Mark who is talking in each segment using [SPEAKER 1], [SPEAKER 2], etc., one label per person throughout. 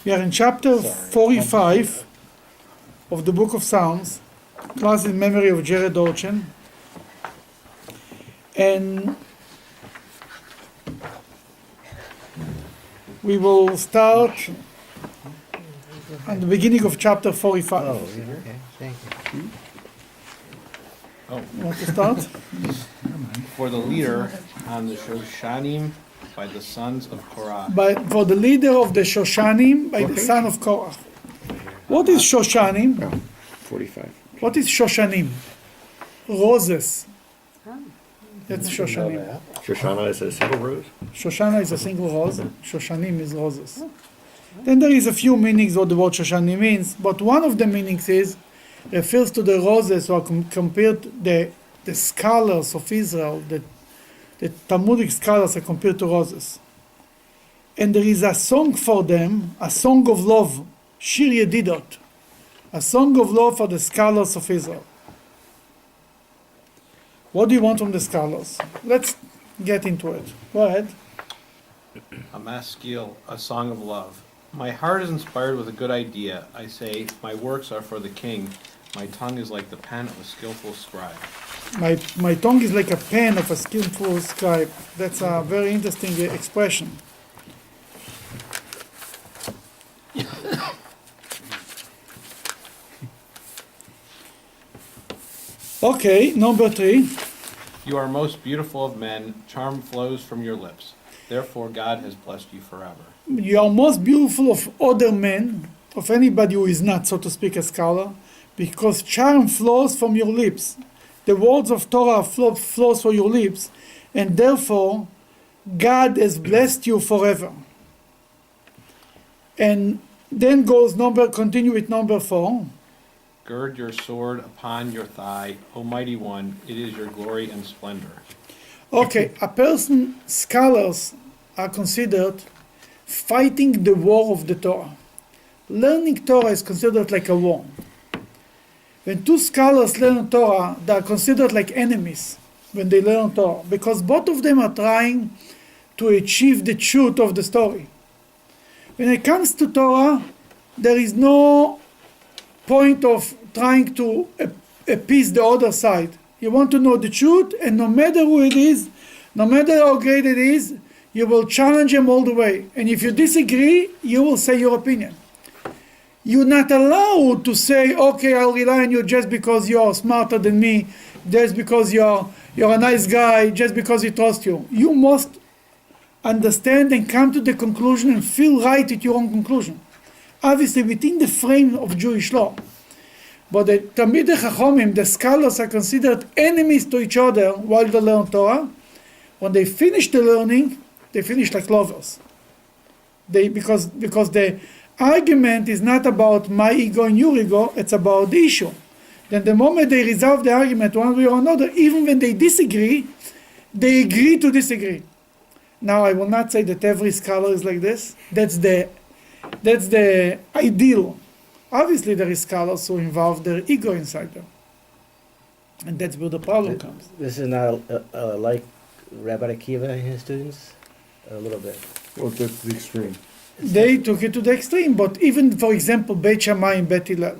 [SPEAKER 1] We are in chapter 45 of the book of Psalms, class in memory of Jared Orchen. And we will start at the beginning of chapter 45.
[SPEAKER 2] Oh, yeah, okay, thank you.
[SPEAKER 1] You want to start?
[SPEAKER 3] For the leader on the Shoshanim by the sons of Korah.
[SPEAKER 1] For the leader of the Shoshanim by the son of Korah. What is Shoshanim?
[SPEAKER 2] 45.
[SPEAKER 1] What is Shoshanim? Roses. That's Shoshanim.
[SPEAKER 2] Shoshana is a single rose?
[SPEAKER 1] Shoshana is a single rose. Shoshanim is roses. Then there is a few meanings what the word Shoshanim means, but one of the meanings refers to the roses or compared the scholars of Israel, the Talmudic scholars are compared to roses. And there is a song for them, a song of love, Shir Yedidot, a song of love for the scholars of Israel. What do you want from the scholars? Let's get into it. Go ahead.
[SPEAKER 3] A maskil, a song of love. My heart is inspired with a good idea. I say, my works are for the king. My tongue is like the pen of a skillful scribe.
[SPEAKER 1] My tongue is like a pen of a skillful scribe. That's a very interesting expression. Okay, number 3.
[SPEAKER 3] You are most beautiful of men. Charm flows from your lips. Therefore God has blessed you forever.
[SPEAKER 1] You are most beautiful of other men, of anybody who is not, so to speak, a scholar, because charm flows from your lips. The words of Torah flows from your lips, and therefore God has blessed you forever. And then continue with number 4.
[SPEAKER 3] Gird your sword upon your thigh, O mighty one, it is your glory and splendor.
[SPEAKER 1] Okay, scholars are considered fighting the war of the Torah. Learning Torah is considered like a war. When two scholars learn Torah, they are considered like enemies when they learn Torah, because both of them are trying to achieve the truth of the story. When it comes to Torah, there is no point of trying to appease the other side. You want to know the truth, and no matter who it is, no matter how great it is, you will challenge him all the way. And if you disagree, you will say your opinion. You're not allowed to say, okay, I'll rely on you just because you're smarter than me, just because you're a nice guy, just because he trusts you. You must understand and come to the conclusion and feel right with your own conclusion. Obviously, within the frame of Jewish law. But the Talmidei Chachomim, the scholars, are considered enemies to each other while they learn Torah. When they finish the learning, they finish like lovers. Because the argument is not about my ego and your ego, it's about the issue. Then the moment they resolve the argument one way or another, even when they disagree, they agree to disagree. Now, I will not say that every scholar is like this. That's the ideal. Obviously, there is scholars who involve their ego inside them. And that's where the problem comes.
[SPEAKER 2] This is not like Rabbi Akiva and his students? A little bit.
[SPEAKER 4] Well, that's the extreme.
[SPEAKER 1] They took it to the extreme, but even, for example, Beit Shammai and Beit Hillel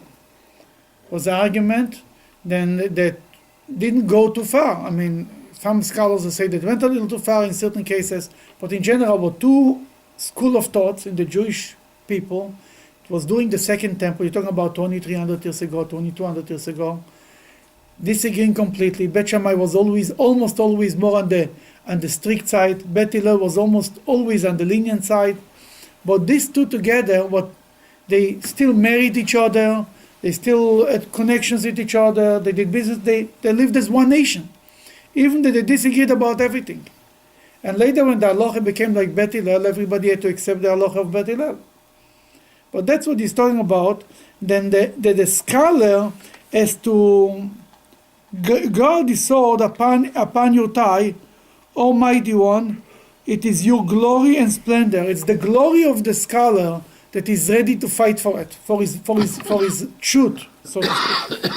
[SPEAKER 1] was an argument then that didn't go too far. I mean, some scholars will say that went a little too far in certain cases, but in general, were two school of thoughts in the Jewish people. It was during the Second Temple. You're talking about 2,300 years ago, 2,200 years ago. Disagreeing completely. Beit Shammai was almost always more on the strict side. Beit Hillel was almost always on the lenient side. But these two together, they still married each other. They still had connections with each other. They did business. They lived as one nation, even though they disagreed about everything. And later, when the halacha became like Beit Hillel, everybody had to accept the halacha of Beit Hillel. But that's what he's talking about. Then the scholar has to guard his sword upon your thigh, Almighty One. It is your glory and splendor. It's the glory of the scholar that is ready to fight for it, for his truth, so to speak.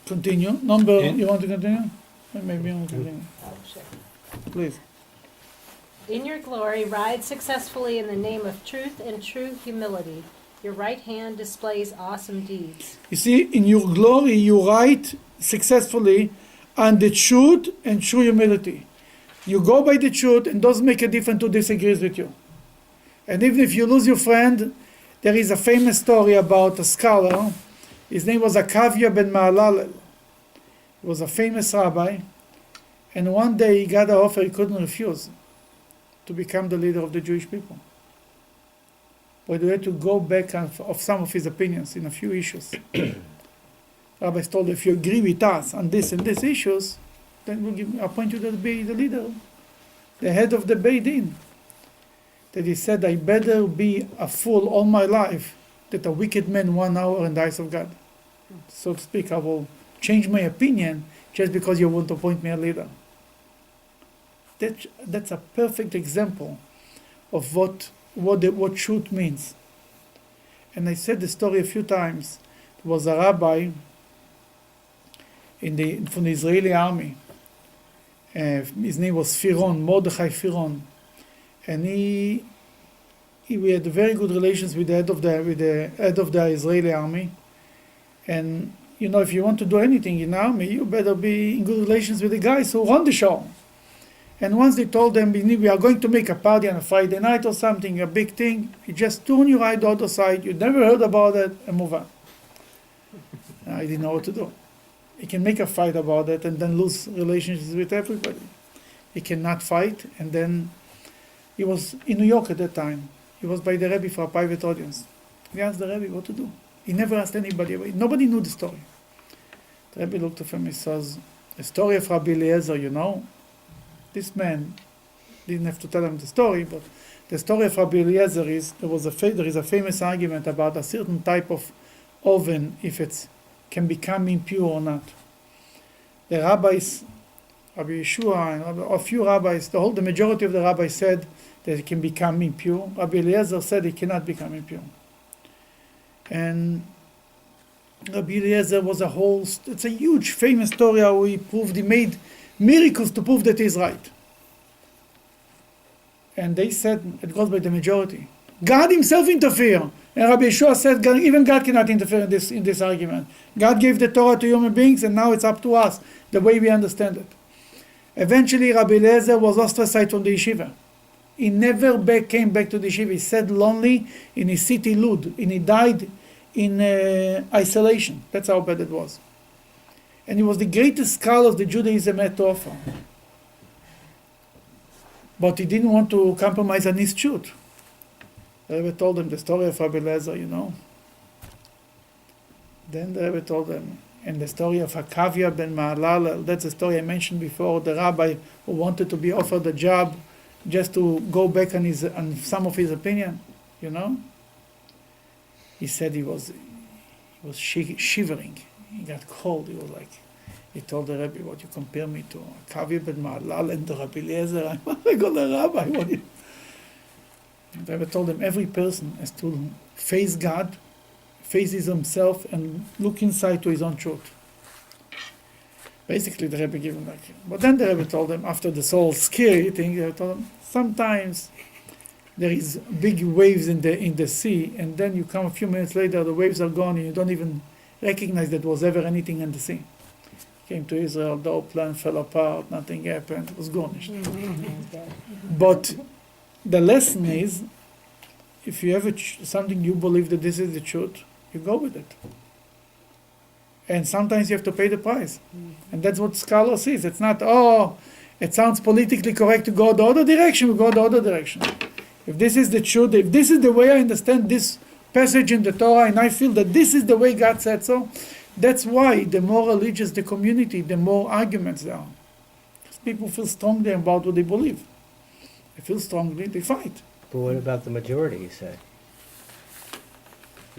[SPEAKER 1] Continue. You want to continue? Maybe you want to continue. Please.
[SPEAKER 4] In your glory, ride successfully in the name of truth and true humility. Your right hand displays awesome deeds.
[SPEAKER 1] You see, in your glory, you ride successfully on the truth and true humility. You go by the truth and doesn't make a difference who disagrees with you. And even if you lose your friend, there is a famous story about a scholar. His name was Akavia ben Ma'alalel. He was a famous rabbi. And one day he got an offer he couldn't refuse to become the leader of the Jewish people. But he had to go back on of some of his opinions in a few issues. Rabbis told him, if you agree with us on this and these issues, then we'll appoint you to be the leader, the head of the Beit Din. That he said, I better be a fool all my life than a wicked man 1 hour in the eyes of God. So to speak, I will change my opinion just because you won't appoint me a leader. That's a perfect example of what truth means. And I said the story a few times. There was a rabbi from the Israeli army. His name was Firon, Mordechai Firon, and we had very good relations with the head of the Israeli army. And you know, if you want to do anything in the army, you better be in good relations with the guys who run the show. And once they told them, we are going to make a party on a Friday night or something, a big thing, you just turn your eye to the other side, you never heard about it, and move on. I didn't know what to do. He can make a fight about it and then lose relationships with everybody. He cannot fight, and then he was in New York at that time. He was by the Rebbe for a private audience. He asked the Rebbe what to do. He never asked anybody about it. Nobody knew the story. The Rebbe looked at him and says, the story of Rabbi Eliezer, you know, this man didn't have to tell him the story, but the story of Rabbi Eliezer is there is a famous argument about a certain type of oven, if it can become impure or not. The rabbis, Rabbi Yeshua and a few rabbis, the majority of the rabbis said that it can become impure. Rabbi Eliezer said it cannot become impure. And Rabbi Eliezer was it's a huge famous story how he made miracles to prove that he's right. And they said it goes by the majority. God himself interfered. And Rabbi Yeshua said even God cannot interfere in this argument. God gave the Torah to human beings, and now it's up to us, the way we understand it. Eventually, Rabbi Eliezer was ostracized from the yeshiva. He never came back to the yeshiva. He sat lonely in his city, Lud, and he died in isolation. That's how bad it was. And he was the greatest scholar the Judaism had to offer. But he didn't want to compromise on his truth. The Rebbe told him the story of Rabbi Eliezer, you know. Then the Rebbe told him, and the story of Akavia ben Ma'alalel, that's a story I mentioned before, the rabbi who wanted to be offered a job just to go back on some of his opinion, you know. He said he was shivering. He got cold. He told the Rebbe, what you compare me to? Akavia ben Ma'alalel and the Rabbi Eliezer. I'm a regular rabbi. The Rebbe told him every person has to face God, faces himself, and look inside to his own truth. Basically, the Rebbe gave him but then the Rebbe told him, after this whole scary thing, he told him, sometimes there is big waves in the sea, and then you come a few minutes later, the waves are gone, and you don't even recognize that was ever anything in the sea. Came to Israel, the whole plan fell apart, nothing happened, it was garnished. But the lesson is, if you have something you believe that this is the truth, you go with it. And sometimes you have to pay the price. And that's what scholar sees. It's not, it sounds politically correct to go the other direction, we go the other direction. If this is the truth, if this is the way I understand this passage in the Torah, and I feel that this is the way God said so, that's why the more religious the community, the more arguments there are. Because people feel strongly about what they believe. They feel strongly, they fight.
[SPEAKER 2] But what about the majority, you say?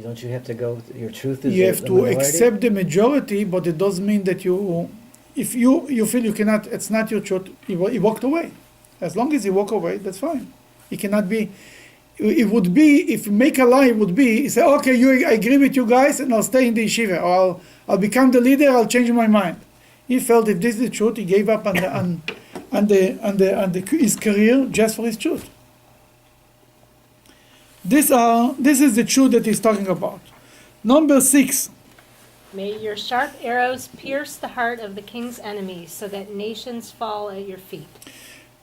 [SPEAKER 2] Don't you have to go, your truth is
[SPEAKER 1] You have
[SPEAKER 2] the
[SPEAKER 1] to
[SPEAKER 2] minority?
[SPEAKER 1] accept the majority, but it doesn't mean that if you feel you cannot, it's not your truth, he walked away. As long as he walk away, that's fine. He cannot be, it would be, if you make a lie, it would be, he say, okay, I agree with you guys, and I'll stay in the yeshiva, or I'll become the leader, I'll change my mind. He felt if this is the truth, he gave up on his career just for his truth. This is the truth that he's talking about. Number 6.
[SPEAKER 4] May your sharp arrows pierce the heart of the king's enemies, so that nations fall at your feet.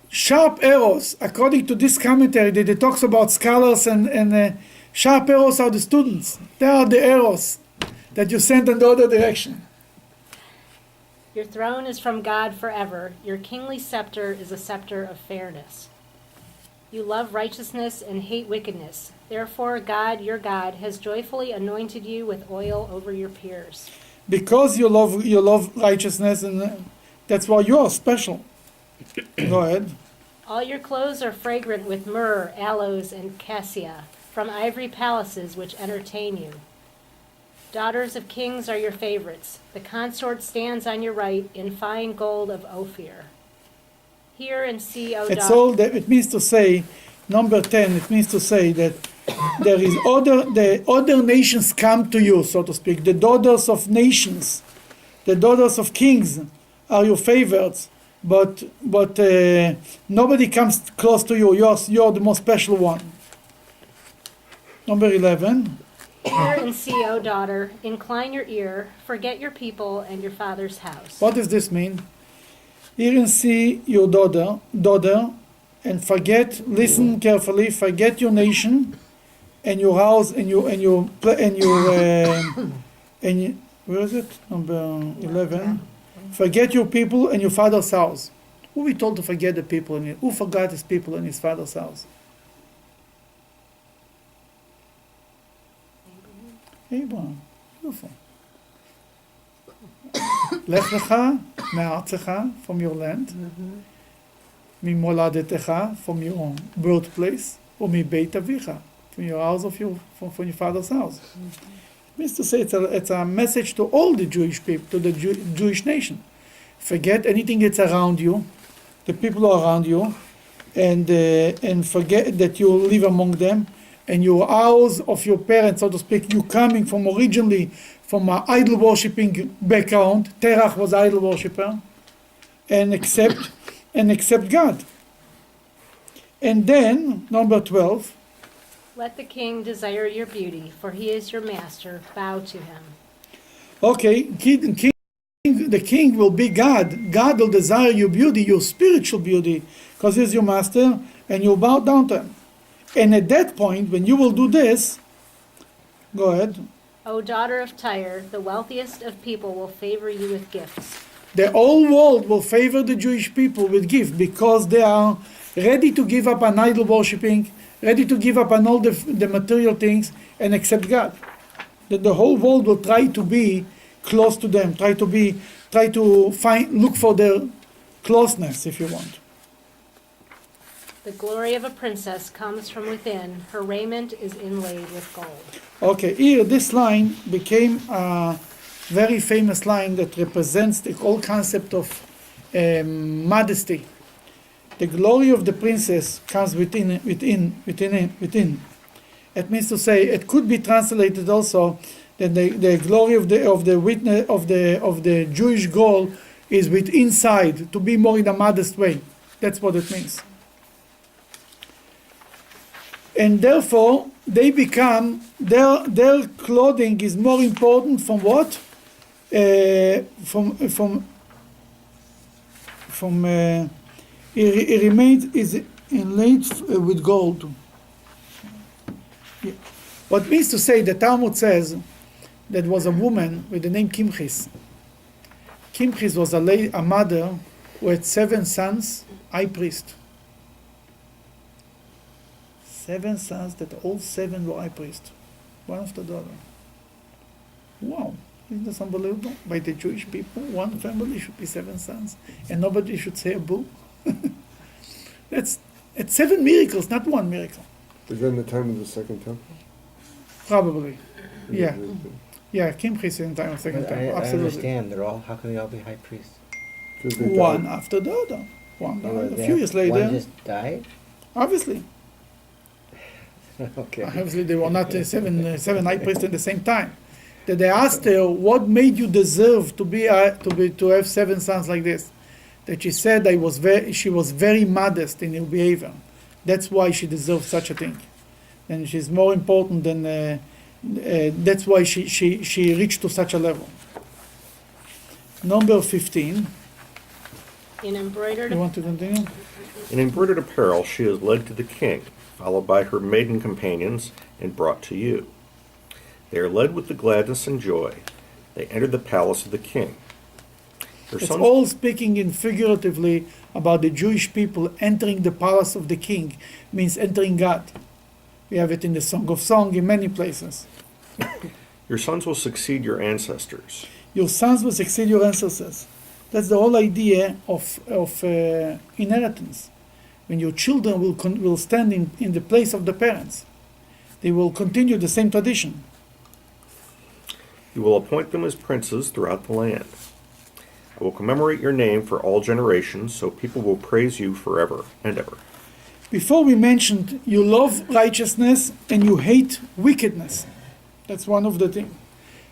[SPEAKER 1] Sharp arrows, according to this commentary that it talks about scholars and sharp arrows are the students. They are the arrows that you send in the other direction.
[SPEAKER 4] Your throne is from God forever. Your kingly scepter is a scepter of fairness. You love righteousness and hate wickedness. Therefore, God, your God, has joyfully anointed you with oil over your peers.
[SPEAKER 1] Because you love righteousness, and that's why you are special. Go ahead.
[SPEAKER 4] All your clothes are fragrant with myrrh, aloes, and cassia, from ivory palaces which entertain you. Daughters of kings are your favorites. The consort stands on your right in fine gold of Ophir. Hear and see, O
[SPEAKER 1] It's all that it means to say, number 10, it means to say that the other nations come to you, so to speak. The daughters of nations, the daughters of kings are your favorites, but nobody comes close to you. You're the most special one. Number 11.
[SPEAKER 4] Hear and see, O daughter, incline your ear, forget your people and your father's house.
[SPEAKER 1] What does this mean? Hear and see your daughter, and listen carefully, forget your nation and your house and your where is it? Number 11. Forget your people and your father's house. Who we told to forget the people and who forgot his people and his father's house? Abraham. Beautiful. Lech lecha me'artzecha, from your land, mimoladetecha, from your birthplace, or mibeit avicha, from your house from your father's house. It means to say it's a message to all the Jewish people, to the Jewish nation. Forget anything that's around you, the people who are around you, and forget that you live among them, and your house of your parents, so to speak, you coming from originally from an idol worshipping background. Terach was idol worshipper, and accept God. And then number 12.
[SPEAKER 4] Let the king desire your beauty, for he is your master. Bow to him.
[SPEAKER 1] Okay, the king will be God. God will desire your beauty, your spiritual beauty, because he's your master, and you'll bow down to him. And at that point, when you will do this, go ahead.
[SPEAKER 4] O daughter of Tyre, the wealthiest of people will favor you with gifts.
[SPEAKER 1] The whole world will favor the Jewish people with gifts because they are ready to give up on idol worshipping, ready to give up on all the material things and accept God. That the whole world will try to be close to them, try to look for their closeness, if you want.
[SPEAKER 4] The glory of a princess comes from within. Her raiment is inlaid with gold.
[SPEAKER 1] Okay, here this line became a very famous line that represents the whole concept of modesty. The glory of the princess comes within. It means to say, it could be translated also that the glory of the witness of the Jewish girl is within inside, to be more in a modest way. That's what it means. And therefore, they become, their clothing is more important from what? It remains is inlaid with gold. Yeah. What means to say, the Talmud says that was a woman with the name Kimchis. Kimchis was a mother who had 7 sons, high priest. 7 sons that all 7 were high priests, one after the other. Wow, isn't this unbelievable? By the Jewish people, one family should be 7 sons, and nobody should say a boo. It's 7 miracles, not 1 miracle.
[SPEAKER 5] Is that in the time of the Second Temple?
[SPEAKER 1] Probably, yeah. Yeah, Kimchis in the time of Second Temple,
[SPEAKER 2] I
[SPEAKER 1] absolutely.
[SPEAKER 2] understand. How can they all be high priests?
[SPEAKER 1] One after the other. A few years later.
[SPEAKER 2] One just died?
[SPEAKER 1] Obviously.
[SPEAKER 2] Okay.
[SPEAKER 1] Obviously, they were not 7 high priests at the same time. That they asked her, "What made you deserve to have 7 sons like this?" that she said she was very modest in her behavior. That's why she deserves such a thing. And she's more important than, that's why she reached to such a level. Number 15.
[SPEAKER 4] In embroidered
[SPEAKER 1] You want to continue?
[SPEAKER 6] In embroidered apparel she is led to the king, followed by her maiden companions, and brought to you. They are led with the gladness and joy. They enter the palace of the king. Her
[SPEAKER 1] It's
[SPEAKER 6] sons-
[SPEAKER 1] all speaking in figuratively about the Jewish people entering the palace of the king, means entering God. We have it in the Song of Song in many places.
[SPEAKER 6] Your sons will succeed your ancestors.
[SPEAKER 1] Your sons will succeed your ancestors. That's the whole idea of inheritance. When your children will stand in the place of the parents, they will continue the same tradition.
[SPEAKER 6] You will appoint them as princes throughout the land. I will commemorate your name for all generations, so people will praise you forever and ever.
[SPEAKER 1] Before we mentioned you love righteousness and you hate wickedness. That's one of the things.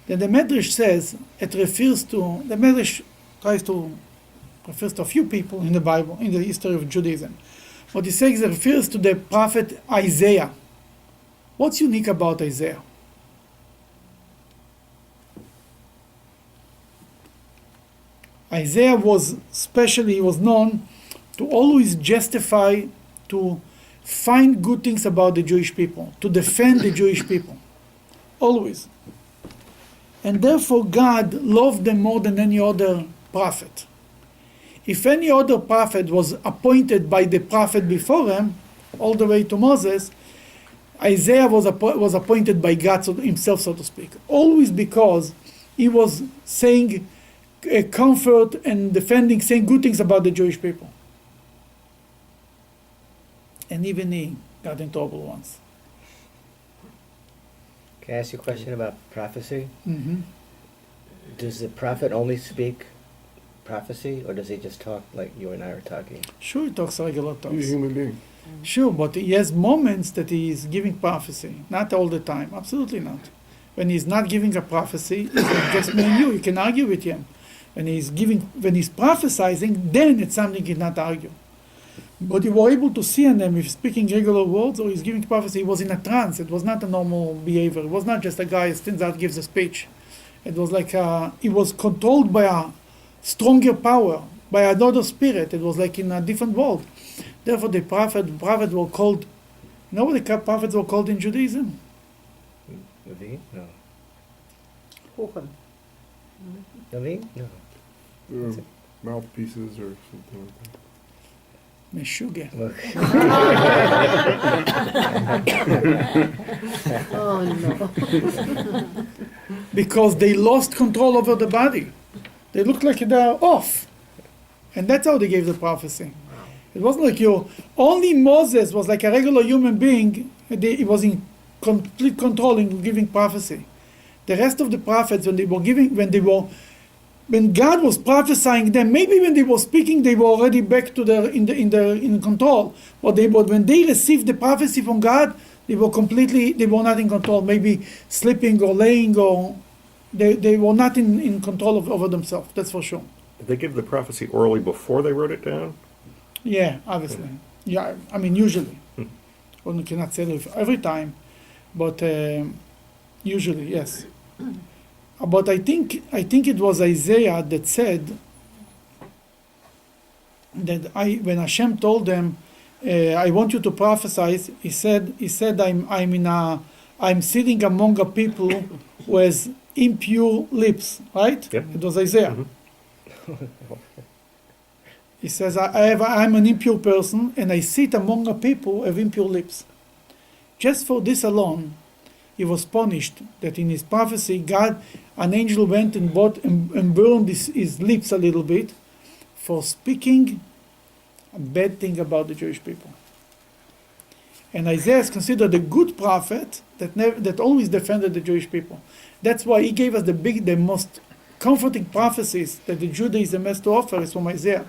[SPEAKER 1] Then the Medrash says, the Medrash refers to a few people in the Bible, in the history of Judaism. What he says, it refers to the prophet Isaiah. What's unique about Isaiah? Isaiah was known to always justify, to find good things about the Jewish people, to defend the Jewish people. Always. And therefore God loved them more than any other prophet. If any other prophet was appointed by the prophet before him, all the way to Moses, Isaiah was appointed by God himself, so to speak. Always because he was saying comfort and defending, saying good things about the Jewish people. And even he got in trouble once.
[SPEAKER 2] Can I ask you a question about prophecy?
[SPEAKER 1] Mm-hmm.
[SPEAKER 2] Does the prophet only speak prophecy, or does he just talk like you and I are talking?
[SPEAKER 1] Sure, he talks regular
[SPEAKER 5] He's a
[SPEAKER 1] talks.
[SPEAKER 5] human being.
[SPEAKER 1] Sure, but he has moments that he is giving prophecy. Not all the time. Absolutely not. When he's not giving a prophecy, it's like just me and you. You can argue with him. When he's prophesizing, then it's something he cannot argue. But you were able to see in him if he's speaking regular words or he's giving prophecy, he was in a trance. It was not a normal behavior. It was not just a guy who stands out, gives a speech. It was like he was controlled by a stronger power, by another spirit. It was like in a different world. Therefore, the prophets were called. You know what the prophets were called in Judaism?
[SPEAKER 2] Navi? No.
[SPEAKER 4] Huchim.
[SPEAKER 2] Navi? No.
[SPEAKER 5] Mouthpieces or something like that.
[SPEAKER 1] Meshuggah.
[SPEAKER 4] Oh no.
[SPEAKER 1] Because they lost control over the body. They looked like they're off. And that's how they gave the prophecy. It wasn't like only Moses was like a regular human being. He was in complete control in giving prophecy. The rest of the prophets, when God was prophesying them, maybe when they were speaking, they were already back to in control. But when they received the prophecy from God, they were not in control. Maybe sleeping or laying, or they were not in control over themselves. That's for sure.
[SPEAKER 6] Did they give the prophecy orally before they wrote it down?
[SPEAKER 1] Yeah, obviously. Yeah, I mean usually. Well, you cannot say it every time, but usually yes. But I think it was Isaiah that said that when Hashem told them, "I want you to prophesy," he said, I'm sitting among a people who has impure lips, right?
[SPEAKER 6] Yep.
[SPEAKER 1] It was Isaiah.
[SPEAKER 6] Mhm.
[SPEAKER 1] He says, I'm an impure person, and I sit among a people who have impure lips. Just for this alone, he was punished, that in his prophecy, an angel went and burned his lips a little bit for speaking a bad thing about the Jewish people. And Isaiah is considered a good prophet that always defended the Jewish people. That's why he gave us the most comforting prophecies that the Judaism has to offer is from Isaiah.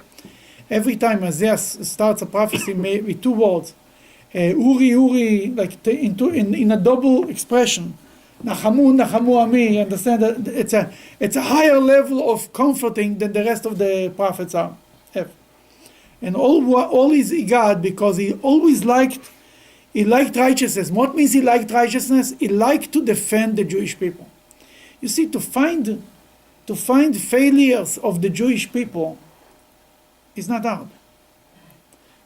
[SPEAKER 1] Every time Isaiah starts a prophecy with two words, Uri, like in a double expression, Nachamu, Nachamu Ami. You understand that it's a higher level of comforting than the rest of the prophets have. And all is God because he always liked righteousness. What means he liked righteousness? He liked to defend the Jewish people. You see, to find failures of the Jewish people is not hard.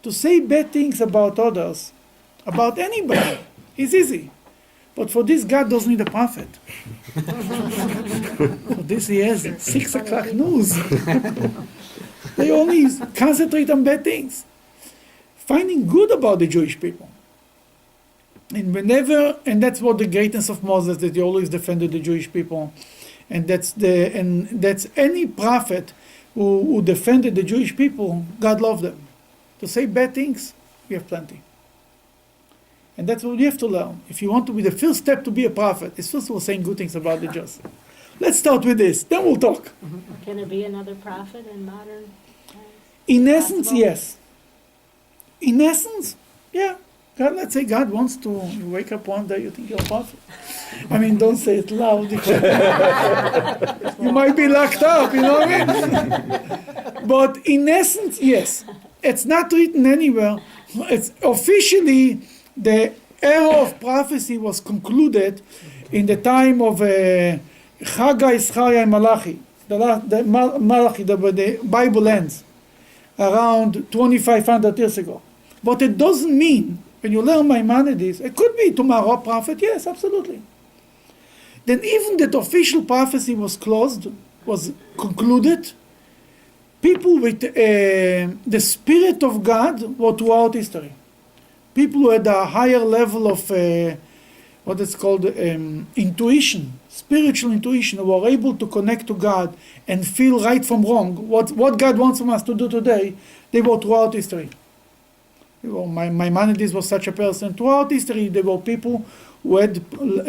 [SPEAKER 1] To say bad things about others, about anybody, is easy. But for this, God doesn't need a prophet. For this, he has 6 o'clock news. They only concentrate on bad things. Finding good about the Jewish people. And that's what the greatness of Moses, that he always defended the Jewish people. And that's any prophet who defended the Jewish people, God loved them. To say bad things, we have plenty. And that's what we have to learn. If you want to be the first step to be a prophet, is first of all saying good things about the Jews. Let's start with this, then we'll talk.
[SPEAKER 4] Can there be another prophet in modern times?
[SPEAKER 1] In essence,
[SPEAKER 4] Possible?
[SPEAKER 1] yes. In essence, yeah. God, let's say God wants to, you wake up one day, you think you're a prophet. I mean, don't say it loud. You might be locked up, you know what I mean? But in essence, yes. It's not written anywhere. It's officially, the era of prophecy was concluded in the time of Haggai, Zechariah, and Malachi. Malachi, the Bible ends around 2,500 years ago. But it doesn't mean, when you learn Maimonides, it could be tomorrow a prophet, yes, absolutely. Then even that official prophecy was concluded, people with the Spirit of God were throughout history. People who had a higher level of what is called intuition, spiritual intuition, who were able to connect to God and feel right from wrong, what God wants from us to do today, they were throughout history. Maimonides was such a person. Throughout history, there were people who had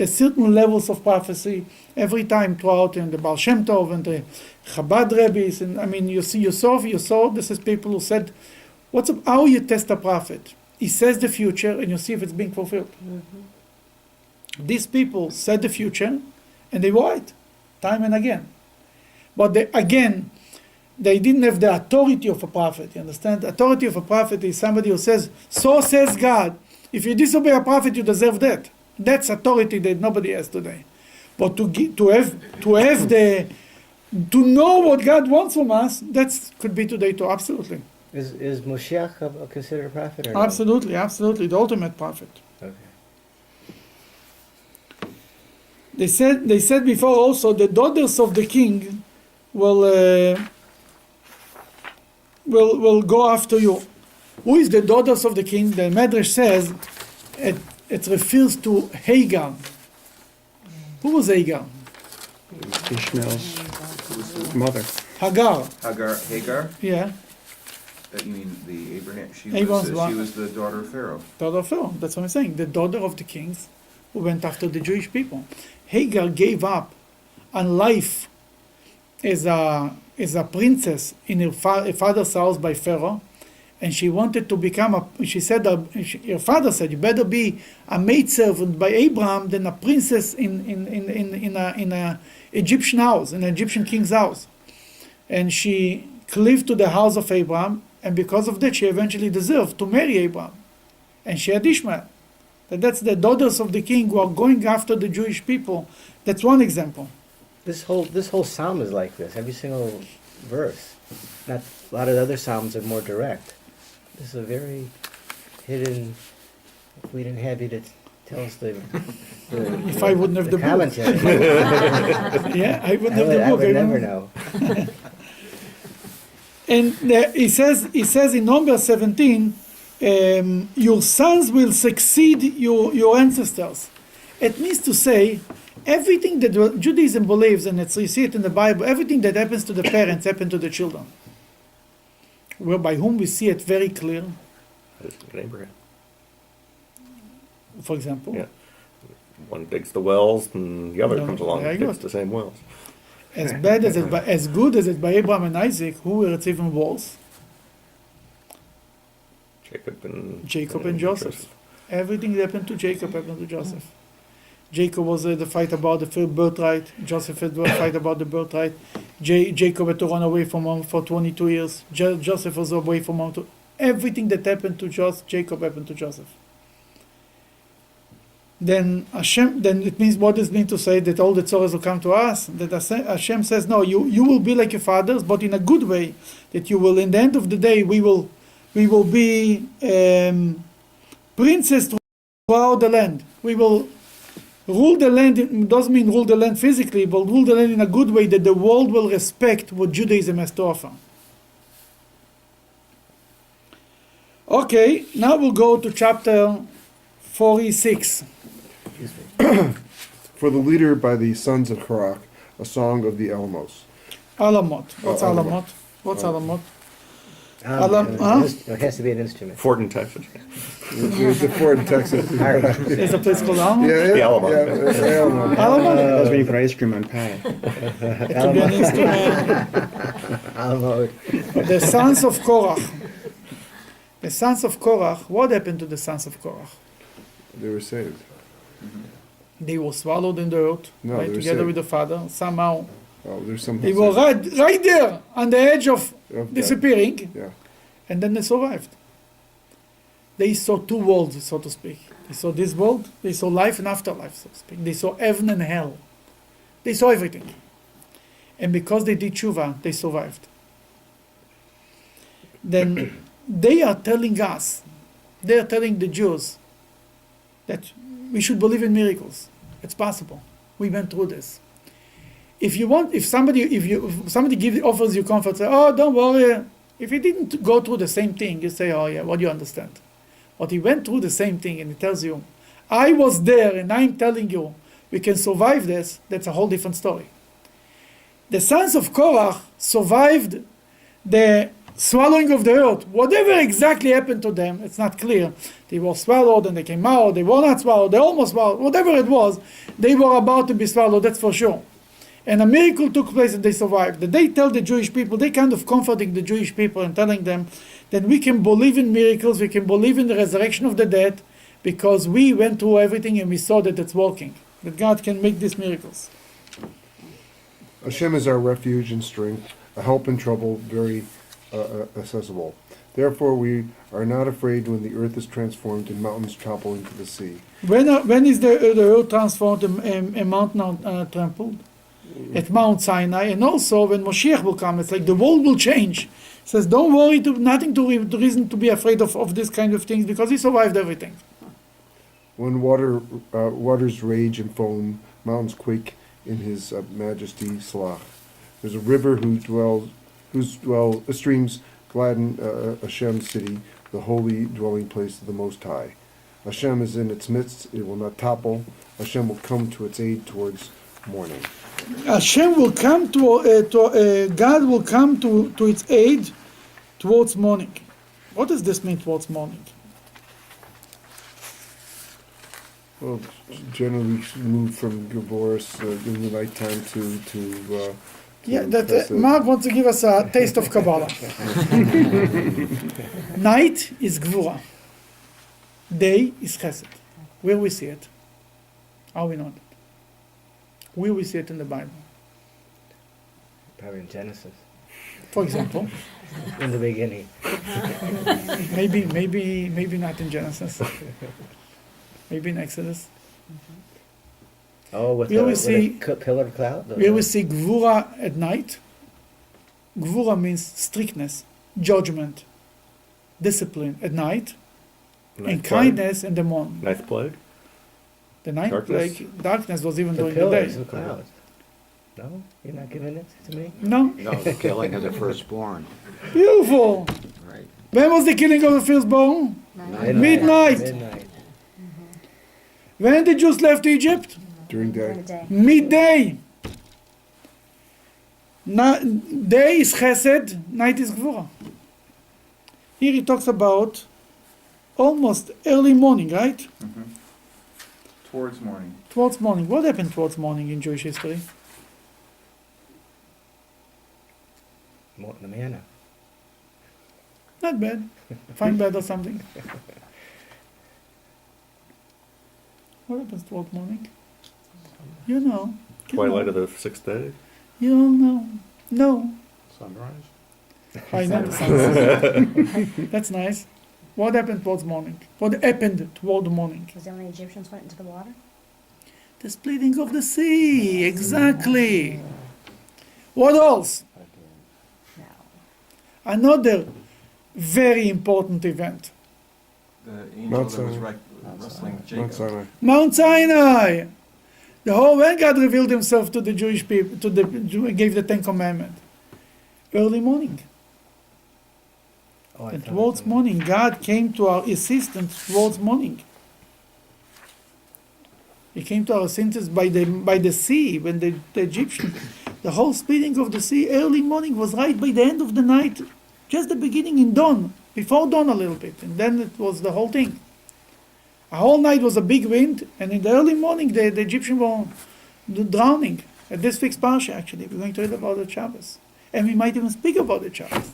[SPEAKER 1] certain levels of prophecy every time throughout, and the Baal Shem Tov and the Chabad rabbis. And I mean, you saw. This is people who said, how you test a prophet? He says the future, and you see if it's being fulfilled. Mm-hmm. These people said the future, and they were right, time and again. But they didn't have the authority of a prophet. You understand? The authority of a prophet is somebody who says, "So says God." If you disobey a prophet, you deserve that. That's authority that nobody has today. But to know what God wants from us, that could be today too. Absolutely.
[SPEAKER 2] Is Moshiach considered a prophet or no?
[SPEAKER 1] Absolutely, the ultimate prophet.
[SPEAKER 2] Okay.
[SPEAKER 1] They said before also, the daughters of the king will go after you. Who is the daughters of the king? The Medrash says it refers to Hagar. Who was Hagar?
[SPEAKER 5] Ishmael's mother.
[SPEAKER 1] Hagar.
[SPEAKER 7] Hagar?
[SPEAKER 1] Yeah.
[SPEAKER 7] You mean the Abraham? She
[SPEAKER 1] Abraham's wife.
[SPEAKER 7] was the daughter of Pharaoh.
[SPEAKER 1] Daughter of Pharaoh. That's what I'm saying. The daughter of the kings who went after the Jewish people. Hagar gave up on life as a princess in her father's house by Pharaoh, and she wanted to become her father said, you better be a maidservant by Abraham than a princess in a Egyptian house, in an Egyptian king's house. And she cleaved to the house of Abraham, and because of that she eventually deserved to marry Abraham. And she had Ishmael. That's the daughters of the king who are going after the Jewish people. That's one example.
[SPEAKER 2] This whole psalm is like this. Every single verse. Not a lot of the other psalms are more direct. This is a very hidden. If we didn't have you to tell us
[SPEAKER 1] If I wouldn't have the book.
[SPEAKER 2] commentary,
[SPEAKER 1] Yeah, I wouldn't have the book.
[SPEAKER 2] I would never know.
[SPEAKER 1] And he says in Numbers 17, your sons will succeed your ancestors. It means to say, everything that Judaism believes, and you see it in the Bible, everything that happens to the parents happens to the children. By whom we see it very clear.
[SPEAKER 6] Abraham.
[SPEAKER 1] For example.
[SPEAKER 6] Yeah. One digs the wells, and the other comes along and digs the same wells.
[SPEAKER 1] As bad as it, as good as it by Abraham and Isaac, who were it's even worse? Jacob and Joseph. Everything that happened to Jacob happened to Joseph. Jacob was the fight about the birthright. Joseph had the fight about the birthright. Jacob had to run away from home for 22 years. Joseph was away from home. everything that happened to Jacob happened to Joseph. Then it means, what does it mean to say that all the tzores will come to us? That Hashem says, no, you will be like your fathers, but in a good way. That you will, in the end of the day, we will be princes throughout the land. We will rule the land. It doesn't mean rule the land physically, but rule the land in a good way, that the world will respect what Judaism has to offer. Okay, now we'll go to chapter 46.
[SPEAKER 5] For the leader by the sons of Korach, a song of the Alamos.
[SPEAKER 1] Alamot. What's
[SPEAKER 5] Oh,
[SPEAKER 1] Alamot?
[SPEAKER 5] Alamot.
[SPEAKER 1] What's Alamot?
[SPEAKER 2] It has to be an instrument.
[SPEAKER 6] Fort in Texas.
[SPEAKER 5] There's a fort in Texas.
[SPEAKER 1] There's a place called Alamot?
[SPEAKER 6] The Alamo.
[SPEAKER 5] it's the Alamo.
[SPEAKER 1] Alamot?
[SPEAKER 5] That's when you put ice cream on pie.
[SPEAKER 1] It could be an instrument.
[SPEAKER 2] Alamo.
[SPEAKER 1] The sons of Korach. The sons of Korach. What happened to the sons of Korach?
[SPEAKER 5] They were saved.
[SPEAKER 1] They were swallowed in the earth,
[SPEAKER 5] No,
[SPEAKER 1] right,
[SPEAKER 5] they were
[SPEAKER 1] together
[SPEAKER 5] saved.
[SPEAKER 1] with the father. Somehow,
[SPEAKER 5] Oh, there's something.
[SPEAKER 1] they were right there on the edge of
[SPEAKER 5] that.
[SPEAKER 1] disappearing,
[SPEAKER 5] Yeah.
[SPEAKER 1] and then they survived. They saw two worlds, so to speak. They saw this world, they saw life and afterlife, so to speak. They saw heaven and hell. They saw everything. And because they did tshuva, they survived. Then they are telling us, they are telling the Jews, that we should believe in miracles. It's possible. We went through this. If somebody offers you comfort, say, oh, don't worry. If he didn't go through the same thing, you say, oh yeah, what do you understand? But he went through the same thing, and he tells you, I was there, and I'm telling you, we can survive this. That's a whole different story. The sons of Korach survived the swallowing of the earth. Whatever exactly happened to them, it's not clear. They were swallowed and they came out. They were not swallowed. They almost swallowed. Whatever it was, they were about to be swallowed, that's for sure. And a miracle took place and they survived. That they tell the Jewish people, they kind of comforting the Jewish people and telling them that we can believe in miracles, we can believe in the resurrection of the dead, because we went through everything and we saw that it's working. That God can make these miracles.
[SPEAKER 5] Hashem is our refuge and strength, a help in trouble, very accessible. Therefore, we are not afraid when the earth is transformed and mountains topple into the sea.
[SPEAKER 1] When is the earth transformed and a mountain trampled? At Mount Sinai, and also when Moshiach will come, it's like the world will change. It says, don't worry, nothing to reason to be afraid of this kind of things, because he survived everything.
[SPEAKER 5] When waters rage and foam, mountains quake in his majesty, Salah. There's a river whose streams gladden Hashem's city, the holy dwelling place of the Most High. Hashem is in its midst, it will not topple. Hashem will come to its aid towards morning.
[SPEAKER 1] Hashem will come God will come to its aid towards morning. What does this mean, towards morning?
[SPEAKER 5] Well, generally we move from Gaboris in the nighttime to
[SPEAKER 1] Yeah, that Mark wants to give us a taste of Kabbalah. Night is Gvura. Day is Chesed. Where we see it? How we know it? Where we see it in the Bible?
[SPEAKER 2] Probably in Genesis.
[SPEAKER 1] For example,
[SPEAKER 2] In the beginning.
[SPEAKER 1] maybe not in Genesis. Maybe in Exodus.
[SPEAKER 2] Oh, with
[SPEAKER 1] We always see-
[SPEAKER 2] pillar of cloud?
[SPEAKER 1] Where we see Gvura at night. Gvura means strictness, judgment, discipline at night, and kindness in the morning.
[SPEAKER 6] Ninth plague.
[SPEAKER 1] The night
[SPEAKER 6] Darkness?
[SPEAKER 1] darkness was even
[SPEAKER 2] The
[SPEAKER 1] during the
[SPEAKER 2] pillars
[SPEAKER 1] day.
[SPEAKER 2] of cloud. No? You're not giving it to me?
[SPEAKER 1] No?
[SPEAKER 8] No, the killing of the firstborn.
[SPEAKER 1] Beautiful.
[SPEAKER 8] Right.
[SPEAKER 1] When was the killing of the firstborn? Midnight.
[SPEAKER 2] Midnight.
[SPEAKER 1] When the Jews left Egypt?
[SPEAKER 5] during day.
[SPEAKER 1] Midday. Day is Chesed, night is Gvura. Here he talks about almost early morning, right?
[SPEAKER 7] Towards morning.
[SPEAKER 1] Towards morning. What happened towards morning in Jewish history?
[SPEAKER 2] The manna.
[SPEAKER 1] Not bad. Fine bad or something. What happens towards morning? You know.
[SPEAKER 6] Twilight of the sixth day.
[SPEAKER 1] You all know. No.
[SPEAKER 8] Sunrise.
[SPEAKER 1] High night, sunset. That's nice. What happened towards morning? What happened toward morning?
[SPEAKER 9] Was that when the Egyptians went into the water?
[SPEAKER 1] The splitting of the sea, exactly. What else?
[SPEAKER 9] No.
[SPEAKER 1] Another very important event.
[SPEAKER 7] The angel
[SPEAKER 5] Mount
[SPEAKER 7] that was
[SPEAKER 5] Sinai.
[SPEAKER 7] wrestling
[SPEAKER 5] Mount
[SPEAKER 7] Jacob.
[SPEAKER 5] Sinai.
[SPEAKER 1] Mount Sinai. The whole when God revealed Himself to the Jewish people, gave the Ten Commandments. Early morning.
[SPEAKER 2] Oh, I
[SPEAKER 1] And
[SPEAKER 2] thought
[SPEAKER 1] towards
[SPEAKER 2] it was-
[SPEAKER 1] morning, God came to our assistance towards morning. He came to our assistance by the sea, when the Egyptians, the whole splitting of the sea, early morning was right by the end of the night, just the beginning in dawn, before dawn a little bit, and then it was the whole thing. A whole night was a big wind, and in the early morning the Egyptians were drowning. At this fixed parsha, actually, we're going to read about the Shabbos, and we might even speak about the Shabbos.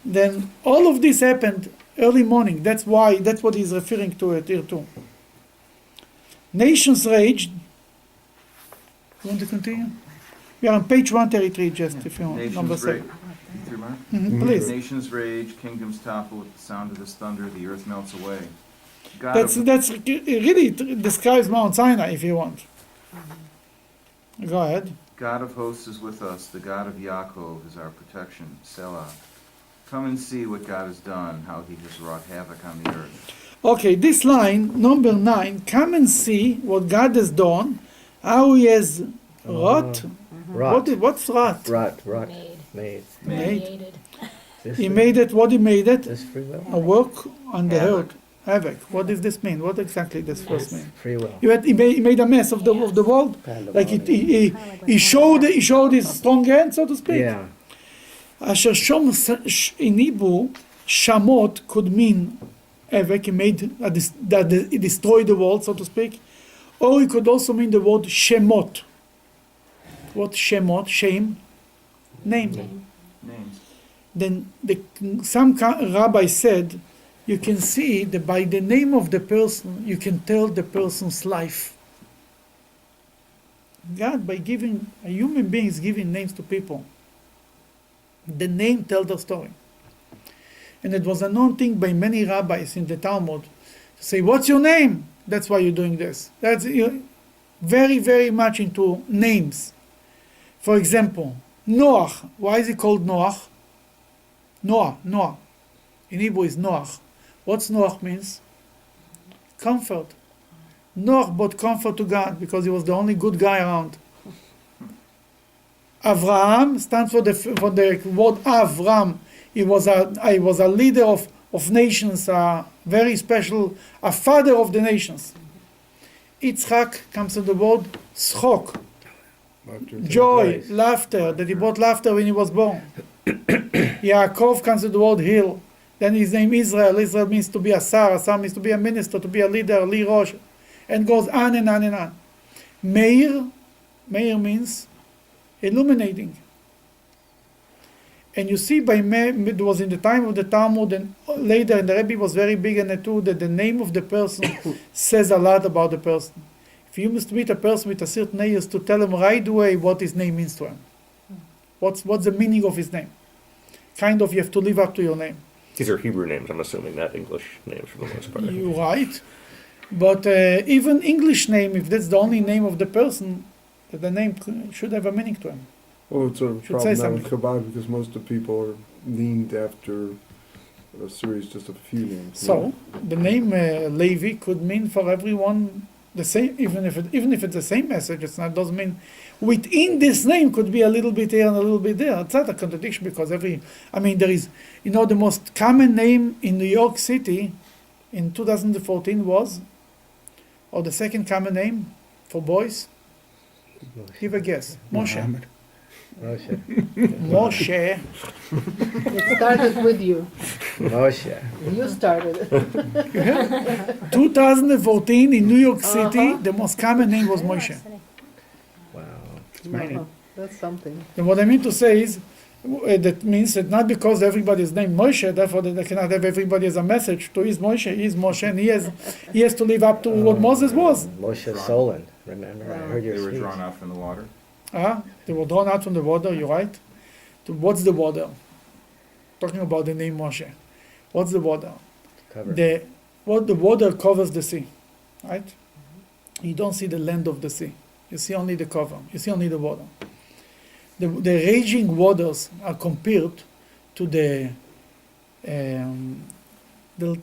[SPEAKER 1] Then all of this happened early morning. That's what he's referring to it here too. Nations raged. You want to continue? We are on page 133, just if you want. Number
[SPEAKER 7] Nations rage.
[SPEAKER 1] 7.
[SPEAKER 7] Through Mark?
[SPEAKER 1] Please.
[SPEAKER 7] Nations rage, kingdoms topple with the sound of this thunder, the earth melts away. God of,
[SPEAKER 1] That's really describes Mount Sinai if you want. Go ahead.
[SPEAKER 7] God of hosts is with us, the God of Yaakov is our protection, Selah. Come and see what God has done, how he has wrought havoc on the earth.
[SPEAKER 1] Okay, this line, number 9, come and see what God has done, how he has wrought.
[SPEAKER 2] Rot.
[SPEAKER 1] What's wrought?
[SPEAKER 2] Rot.
[SPEAKER 4] Made.
[SPEAKER 2] Made.
[SPEAKER 4] Mediated.
[SPEAKER 2] This
[SPEAKER 1] He
[SPEAKER 2] free-
[SPEAKER 1] made it, what he made it?
[SPEAKER 2] This free will?
[SPEAKER 1] A work on the
[SPEAKER 7] Havoc.
[SPEAKER 1] earth. Havoc. What does this mean? What exactly does first mean?
[SPEAKER 2] Free will.
[SPEAKER 1] He made a mess of the world. Like he showed his strong hand, so to speak.
[SPEAKER 2] Yeah.
[SPEAKER 1] Asher shom in Hebrew, shamot could mean havoc. He made he destroyed the world, so to speak, or it could also mean the word shemot. What shemot? Shame. Name.
[SPEAKER 7] Names.
[SPEAKER 1] Then some rabbi said, you can see that by the name of the person, you can tell the person's life. God, by giving a human being, is giving names to people. The name tells the story. And it was a known thing by many rabbis in the Talmud to say, what's your name? That's why you're doing this. That's very, very much into names. For example, Noach. Why is he called Noach? Noah. In Hebrew is Noach. What's Noach means? Comfort. Noach brought comfort to God because he was the only good guy around. Avraham stands for the word Avram. He was a leader of nations, a very special, a father of the nations. Yitzchak comes from the word schok, joy, laughter, that he brought laughter when he was born. Yaakov comes from the word hill. Then his name Israel. Israel means to be a sar. A sar means to be a minister, to be a leader, li rosh, and goes on and on and on. Meir means illuminating. And you see, it was in the time of the Talmud, and later, and the Rebbe was very big in it too, that the name of the person says a lot about the person. If you must meet a person with a certain name, is to tell him right away what his name means to him. What's the meaning of his name? Kind of, you have to live up to your name.
[SPEAKER 6] These are Hebrew names, I'm assuming, not English names for the most part.
[SPEAKER 1] You're right. But even English name, if that's the only name of the person, that the name should have a meaning to him.
[SPEAKER 5] Well, it's a
[SPEAKER 1] Should say
[SPEAKER 5] problem now in
[SPEAKER 1] something.
[SPEAKER 5] Chabad because most of the people are named after a series just of a few names.
[SPEAKER 1] So the name Levi could mean for everyone the same, even if it's the same message. Doesn't mean within this name could be a little bit here and a little bit there. It's not a contradiction because there is, the most common name in New York City in 2014 was, or the second common name for boys. Give a guess. Moshe.
[SPEAKER 2] Moshe.
[SPEAKER 1] Moshe.
[SPEAKER 10] It started with you.
[SPEAKER 2] Moshe.
[SPEAKER 10] You started it.
[SPEAKER 1] 2014 in New York City, the most common name was Moshe.
[SPEAKER 2] Wow.
[SPEAKER 10] Wow, that's something.
[SPEAKER 1] And what I mean to say is, that means that not because everybody is named Moshe, therefore they cannot have everybody as a message to his Moshe, and he has to live up to what Moses was.
[SPEAKER 2] Moshe Solon. Remember, I heard your
[SPEAKER 7] They were
[SPEAKER 2] speech.
[SPEAKER 7] drawn out from the water.
[SPEAKER 1] They were drawn out from the water, you're right. what's the water? Talking about the name Moshe. What's the water?
[SPEAKER 2] Cover.
[SPEAKER 1] The water covers the sea, right? You don't see the land of the sea. You see only the cover. You see only the water. The raging waters are compared to to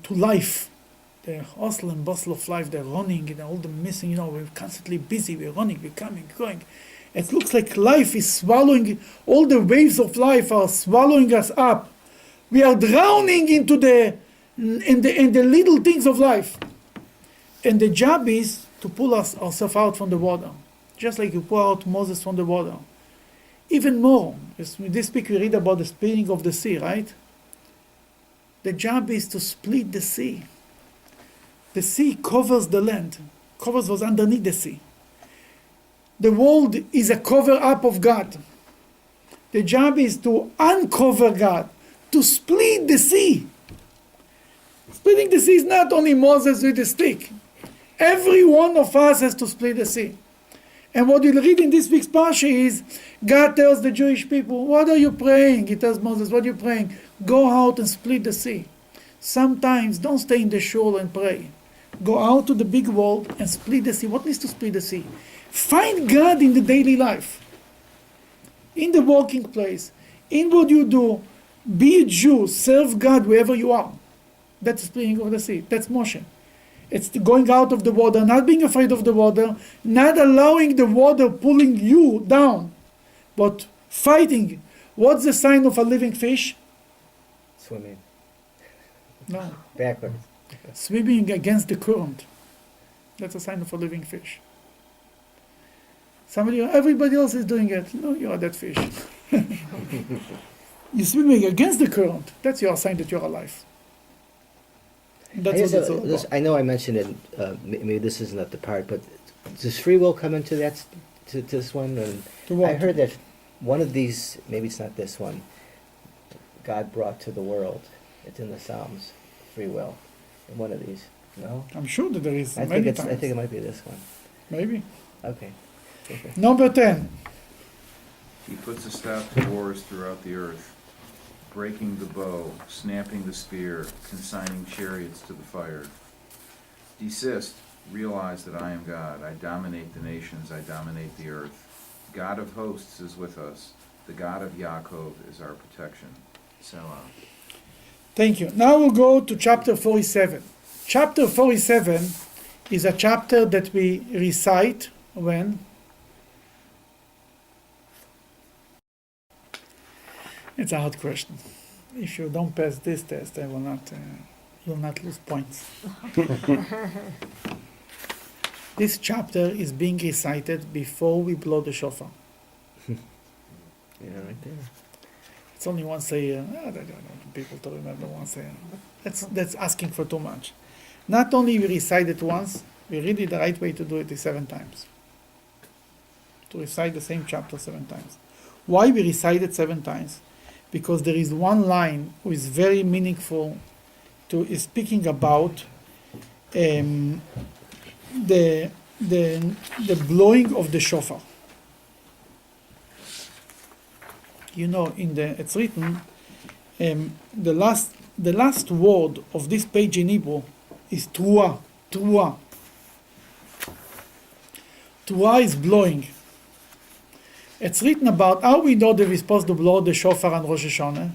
[SPEAKER 1] life. The hustle and bustle of life. They're running and all the missing. We're constantly busy. We're running. We're coming, going. It looks like life is swallowing. All the waves of life are swallowing us up. We are drowning into the little things of life. And the job is to pull ourselves out from the water. Just like you pull out Moses from the water. Even more, this week we read about the splitting of the sea, right? The job is to split the sea. The sea covers the land, covers what's underneath the sea. The world is a cover-up of God. The job is to uncover God, to split the sea. Splitting the sea is not only Moses with a stick. Every one of us has to split the sea. And what you'll read in this week's parsha is, God tells the Jewish people, what are you praying? He tells Moses, what are you praying? Go out and split the sea. Sometimes don't stay in the shore and pray. Go out to the big world and split the sea. What means to split the sea? Find God in the daily life. In the working place. In what you do. Be a Jew. Serve God wherever you are. That's the splitting of the sea. That's Moshe. It's the going out of the water, not being afraid of the water, not allowing the water pulling you down, but fighting. What's the sign of a living fish?
[SPEAKER 2] Swimming.
[SPEAKER 1] No.
[SPEAKER 2] Backwards.
[SPEAKER 1] Swimming against the current. That's a sign of a living fish. Everybody else is doing it. No, you are that fish. You're swimming against the current. That's your sign that you're alive. That's what it's all about.
[SPEAKER 2] I know I mentioned it, maybe this isn't at the part, but does free will come into that, to this one? And
[SPEAKER 1] To what?
[SPEAKER 2] I heard that one of these, maybe it's not this one, God brought to the world. It's in the Psalms, free will. In one of these, no?
[SPEAKER 1] I'm sure that there is
[SPEAKER 2] I
[SPEAKER 1] many
[SPEAKER 2] think
[SPEAKER 1] times.
[SPEAKER 2] I think it might be this one.
[SPEAKER 1] Maybe.
[SPEAKER 2] Okay.
[SPEAKER 1] Number 10.
[SPEAKER 7] He puts a stop to wars throughout the earth, breaking the bow, snapping the spear, consigning chariots to the fire. Desist, realize that I am God. I dominate the nations, I dominate the earth. God of hosts is with us. The God of Yaakov is our protection. Selah.
[SPEAKER 1] Thank you. Now we'll go to chapter 47. Chapter 47 is a chapter that we recite when? It's a hard question. If you don't pass this test, I will not. You'll not lose points. This chapter is being recited before we blow the shofar.
[SPEAKER 2] Yeah, right there.
[SPEAKER 1] It's only once a year. I don't know, people to remember once a year. That's asking for too much. Not only we recite it once, we really the right way to do it is 7 times. To recite the same chapter 7 times. Why we recite it 7 times? Because there is one line which is very meaningful is speaking about the blowing of the shofar. It's written, the last word of this page in Hebrew is truah. Truah. Truah is blowing. It's written about how we know that we're supposed to blow the shofar on Rosh Hashanah.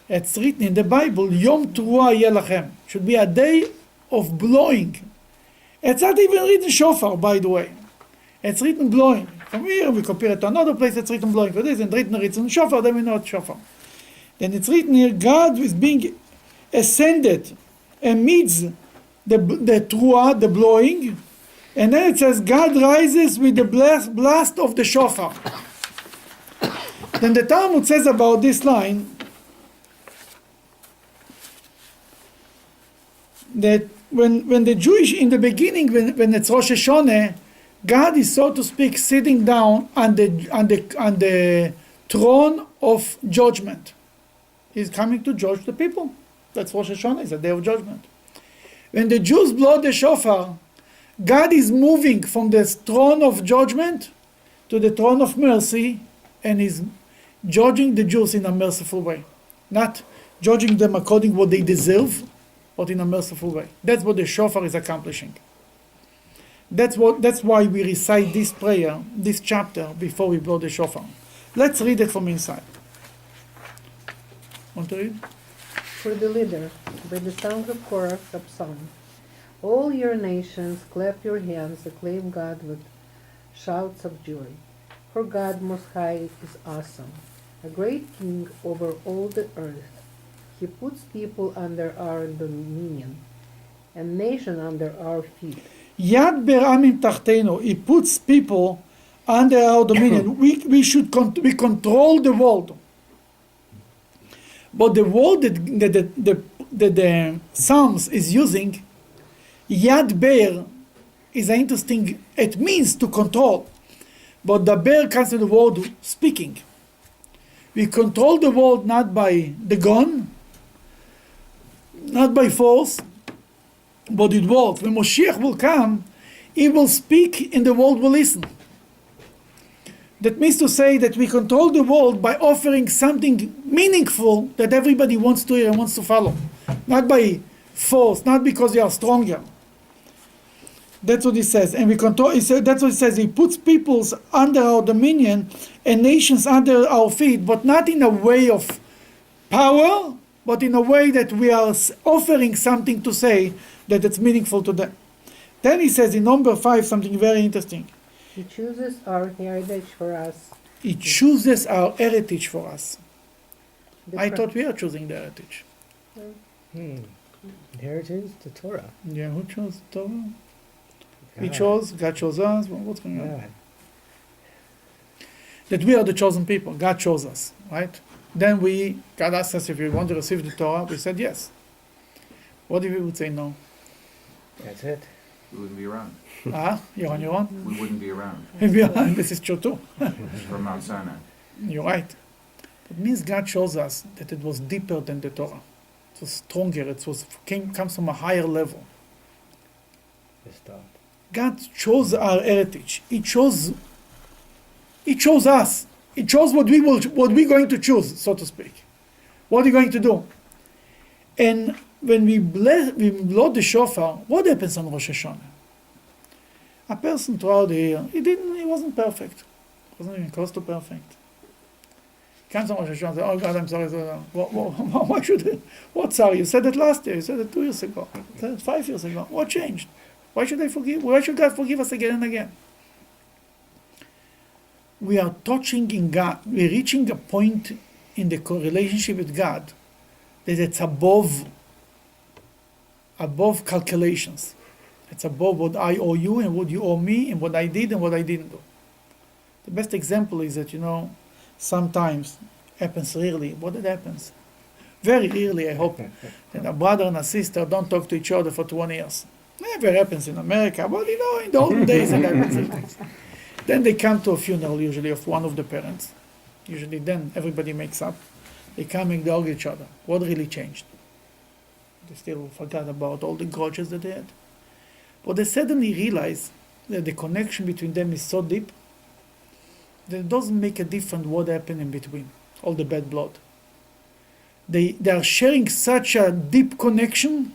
[SPEAKER 1] It's written in the Bible, Yom Truah Yeh Lachem. Should be a day of blowing. It's not even written shofar, by the way. It's written blowing. From here we compare it to another place, it's written blowing for this, and written shofar, then we know it's shofar. Then it's written here, God is being ascended amidst the truah, the blowing, and then it says, God rises with the blast of the shofar. Then the Talmud says about this line, that when the Jewish, in the beginning, when it's Rosh Hashanah, God is, so to speak, sitting down on the throne of judgment. He's coming to judge the people. That's Rosh Hashanah, it's a day of judgment. When the Jews blow the shofar, God is moving from the throne of judgment to the throne of mercy, and judging the Jews in a merciful way, not judging them according what they deserve, but in a merciful way. That's what the shofar is accomplishing. That's why we recite this prayer, this chapter, before we blow the shofar. Let's read it from inside. Want to read?
[SPEAKER 10] For the leader, by the sons of Korah, of song. All your nations, clap your hands, acclaim God with shouts of joy. For God Most High is awesome, a great king over all the earth. He puts people under our dominion, and nation under our feet.
[SPEAKER 1] Yad beramim tachtenu. He puts people under our dominion. we control the world. But the word that the Psalms is using, Yad Be'er, is an interesting, it means to control. But the bear comes from the word speaking. We control the world not by the gun, not by force, but with words. When Moshiach will come, he will speak and the world will listen. That means to say that we control the world by offering something meaningful that everybody wants to hear and wants to follow. Not by force, not because they are stronger. That's what he says. And we control, that's what he says. He puts peoples under our dominion and nations under our feet, but not in a way of power, but in a way that we are offering something to say that it's meaningful to them. Then he says in number 5 something very interesting.
[SPEAKER 10] He chooses our heritage for us.
[SPEAKER 1] He chooses our heritage for us.
[SPEAKER 10] The
[SPEAKER 1] I
[SPEAKER 10] cra-
[SPEAKER 1] thought we are choosing the heritage.
[SPEAKER 2] Heritage, the Torah.
[SPEAKER 1] Yeah, who chose Torah? We
[SPEAKER 2] God.
[SPEAKER 1] chose, God chose us. What's going on?
[SPEAKER 2] God.
[SPEAKER 1] That we are the chosen people. God chose us, right? Then God asked us if we want to receive the Torah. We said yes. What if we would say no?
[SPEAKER 2] That's it.
[SPEAKER 7] We wouldn't be around.
[SPEAKER 1] You're on your own?
[SPEAKER 7] We wouldn't be around.
[SPEAKER 1] This is true too.
[SPEAKER 7] From Mount Sinai.
[SPEAKER 1] You're right. It means God shows us that it was deeper than the Torah. It was stronger. It comes from a higher level.
[SPEAKER 2] Just stop.
[SPEAKER 1] God chose our heritage. He chose us. He chose what we're going to choose, so to speak. What are you going to do? And when we blow the shofar, what happens on Rosh Hashanah? A person throughout the year, he wasn't perfect. Wasn't even close to perfect. Comes on Rosh Hashanah and says, oh God, I'm sorry. Why should I? What sorry? You said it last year. You said it 2 years ago. You said it 5 years ago. What changed? Why should I forgive? Why should God forgive us again and again? We are touching in God. We're reaching a point in the relationship with God that it's above calculations. It's above what I owe you and what you owe me and what I did and what I didn't do. The best example is that, sometimes happens rarely. What it happens? Very rarely, I hope, that a brother and a sister don't talk to each other for 20 years. Never happens in America, but in the olden days it happens. Then they come to a funeral usually of one of the parents. Usually then everybody makes up. They come and they hug each other. What really changed? They still forgot about all the grudges that they had. But they suddenly realize that the connection between them is so deep that it doesn't make a difference what happened in between, all the bad blood. They are sharing such a deep connection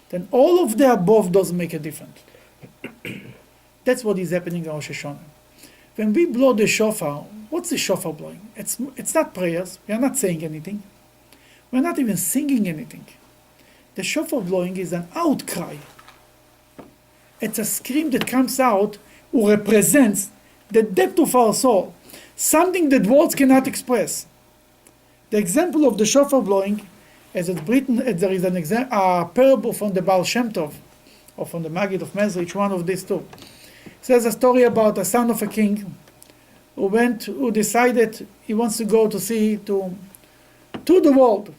[SPEAKER 1] that all of the above doesn't make a difference. That's what is happening in Rosh Hashanah. When we blow the shofar, what's the shofar blowing? It's not prayers. We are not saying anything. We're not even singing anything. The shofar blowing is an outcry. It's a scream that comes out who represents the depth of our soul, something that words cannot express. The example of the shofar blowing, as it's written, there is a parable from the Baal Shem Tov, or from the Maggid of Mezrich, one of these two. It says a story about a son of a king who decided he wants to go to the world.